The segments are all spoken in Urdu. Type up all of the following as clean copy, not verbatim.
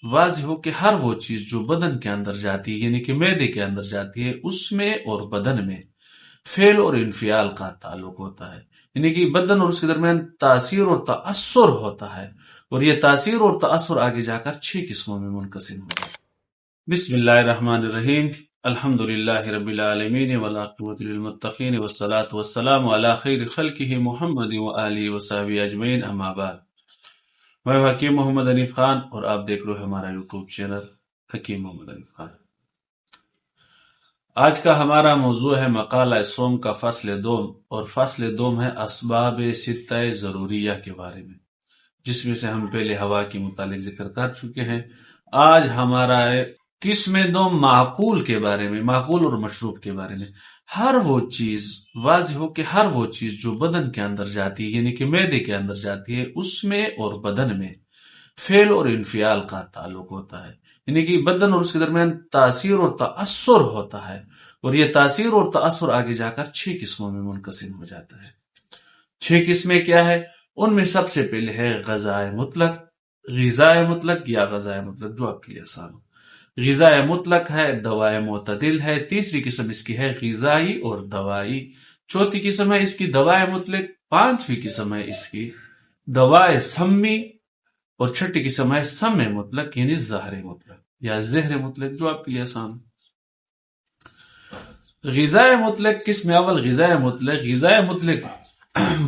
واضح ہو کہ ہر وہ چیز جو بدن کے اندر جاتی ہے یعنی کہ معدے کے اندر جاتی ہے اس میں اور بدن میں فعل اور انفعال کا تعلق ہوتا ہے، یعنی کہ بدن اور اس کے درمیان تاثیر اور تاثر ہوتا ہے، اور یہ تاثیر اور تاثر آگے جا کر 6 قسموں میں منقسم ہوتا ہے۔ بسم اللہ الرحمن الرحیم، الحمد للہ رب العالمین والعاقبۃ للمتقین والصلاة والسلام علی خیر خلقہ محمد وآلہ وصحبہ اجمعین، اما بعد۔ میں حکیم محمد حنیف خان اور آپ دیکھ رہے ہیں ہمارا یوٹیوب چینل حکیم محمد حنیف خان۔ آج کا ہمارا موضوع ہے مقالہ سوم کا فصل دوم، اور فصل دوم ہے اسباب ستہ ضروریہ کے بارے میں، جس میں سے ہم پہلے ہوا کے متعلق ذکر کر چکے ہیں۔ آج ہمارا ہے قسم دوم معقول کے بارے میں، معقول اور مشروب کے بارے میں۔ ہر وہ چیز، واضح ہو کہ ہر وہ چیز جو بدن کے اندر جاتی ہے یعنی کہ معدے کے اندر جاتی ہے اس میں اور بدن میں فعل اور انفعال کا تعلق ہوتا ہے، یعنی کہ بدن اور اس کے درمیان تاثیر اور تاثر ہوتا ہے، اور یہ تاثیر اور تاثر آگے جا کر 6 قسموں میں منقسم ہو جاتا ہے۔ 6 قسمیں کیا ہے؟ ان میں سب سے پہلے ہے غذائے مطلق، غذائے مطلق یا غذائے مطلق جو آپ کے لیے آسان ہو۔ غذائے مطلق ہے، دوائے معتدل ہے، تیسری قسم اس کی ہے غذائی اور دوائی، چوتھی قسم ہے اس کی دوائے مطلق، پانچویں قسم ہے اس کی دوائے سمی، اور چھٹی قسم ہے سم مطلق یعنی زہر مطلق یا زہر مطلق جو آپ کے لیے آسان ہو۔ غذائے مطلق قسم اول غذائے مطلق، غذائے مطلق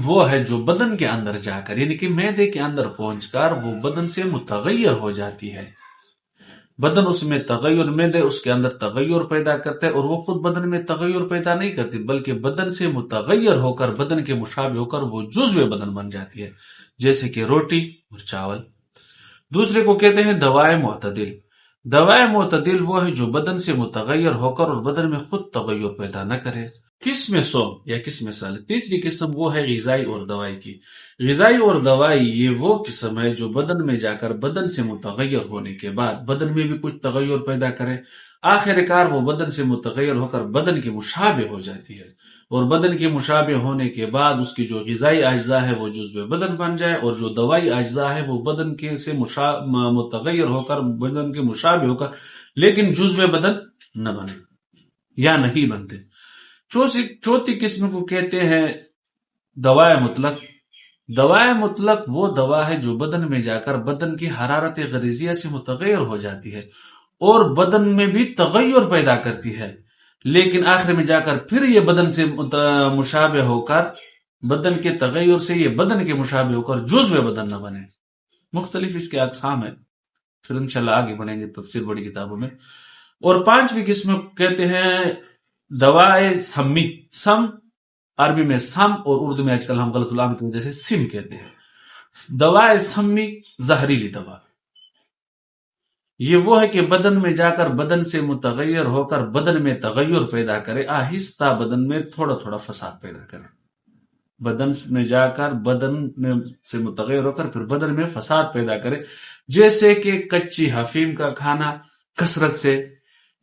وہ ہے جو بدن کے اندر جا کر یعنی کہ معدے کے اندر پہنچ کر وہ بدن سے متغیر ہو جاتی ہے، بدن اس میں تغیر، معدے اس کے اندر تغیر پیدا کرتے ہیں، اور وہ خود بدن میں تغیر پیدا نہیں کرتی بلکہ بدن سے متغیر ہو کر، بدن کے مشابہ ہو کر وہ جزو بدن بن جاتی ہے، جیسے کہ روٹی اور چاول۔ دوسرے کو کہتے ہیں دوائے معتدل۔ دوائے معتدل وہ ہے جو بدن سے متغیر ہو کر اور بدن میں خود تغیر پیدا نہ کرے۔ قسم سوم یا قسم سال، تیسری قسم وہ ہے غذائی اور دوائی کی۔ غذائی اور دوائی یہ وہ قسم ہے جو بدن میں جا کر بدن سے متغیر ہونے کے بعد بدن میں بھی کچھ تغیر پیدا کرے، آخر کار وہ بدن سے متغیر ہو کر بدن کے مشابہ ہو جاتی ہے، اور بدن کے مشابہ ہونے کے بعد اس کی جو غذائی اجزاء ہے وہ جزو بدن بن جائے، اور جو دوائی اجزاء ہے وہ بدن کے سے متغیر ہو کر، بدن کے مشابہ ہو کر، لیکن جزو بدن نہ بنے یا نہیں بنتے۔ چوتھی قسم کو کہتے ہیں دوائے مطلق۔ دوائے مطلق وہ دوا ہے جو بدن میں جا کر بدن کی حرارت غریزیہ سے متغیر ہو جاتی ہے اور بدن میں بھی تغیر پیدا کرتی ہے، لیکن آخر میں جا کر پھر یہ بدن سے مشابہ ہو کر، بدن کے تغیر سے یہ بدن کے مشابہ ہو کر جزو بدن نہ بنے۔ مختلف اس کے اقسام ہیں، پھر انشاءاللہ آگے بڑھیں گے تفسیر بڑی کتابوں میں۔ اور پانچویں قسم کہتے ہیں دوائے سمی۔ سم عربی میں سم، اور اردو میں آج کل ہم غلط علامت کی وجہ سے سم کہتے ہیں۔ دوائے سمی زہریلی دوا، یہ وہ ہے کہ بدن میں جا کر بدن سے متغیر ہو کر بدن میں تغیر پیدا کرے، آہستہ بدن میں تھوڑا تھوڑا فساد پیدا کرے، بدن میں جا کر بدن میں سے متغیر ہو کر پھر بدن میں فساد پیدا کرے، جیسے کہ کچی حفیم کا کھانا کثرت سے،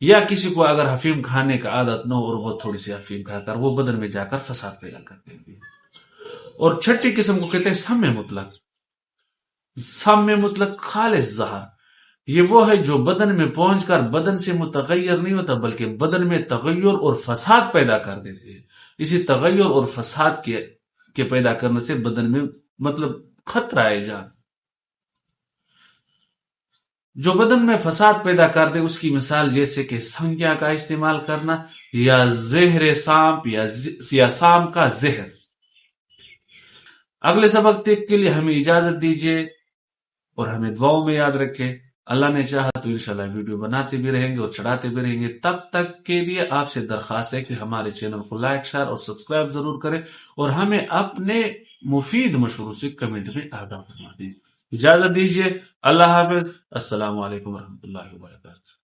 یا کسی کو اگر حفیم کھانے کا عادت نہ ہو اور وہ تھوڑی سی حفیم کھا کر وہ بدن میں جا کر فساد پیدا کر دیتی ہے۔ اور چھٹی قسم کو کہتے ہیں سم مطلق۔ سم مطلق خالص زہر، یہ وہ ہے جو بدن میں پہنچ کر بدن سے متغیر نہیں ہوتا بلکہ بدن میں تغیر اور فساد پیدا کر دیتی ہے۔ اسی تغیر اور فساد کے پیدا کرنے سے بدن میں مطلب خطرہ ہے جان، جو بدن میں فساد پیدا کر دے، اس کی مثال جیسے کہ سنگیا کا استعمال کرنا یا زہر سانپ یا سانپ کا زہر۔ اگلے سبق تک کے لیے ہمیں اجازت دیجیے اور ہمیں دعاؤں میں یاد رکھیں۔ اللہ نے چاہا تو انشاءاللہ ویڈیو بناتے بھی رہیں گے اور چڑھاتے بھی رہیں گے۔ تب تک کے لیے آپ سے درخواست ہے کہ ہمارے چینل کو لائک، شیئر اور سبسکرائب ضرور کریں، اور ہمیں اپنے مفید مشوروں سے کمنٹ میں آگاہ فرما دیں۔ اجازت دیجیے، اللہ حافظ، السلام علیکم ورحمۃ اللہ وبرکاتہ۔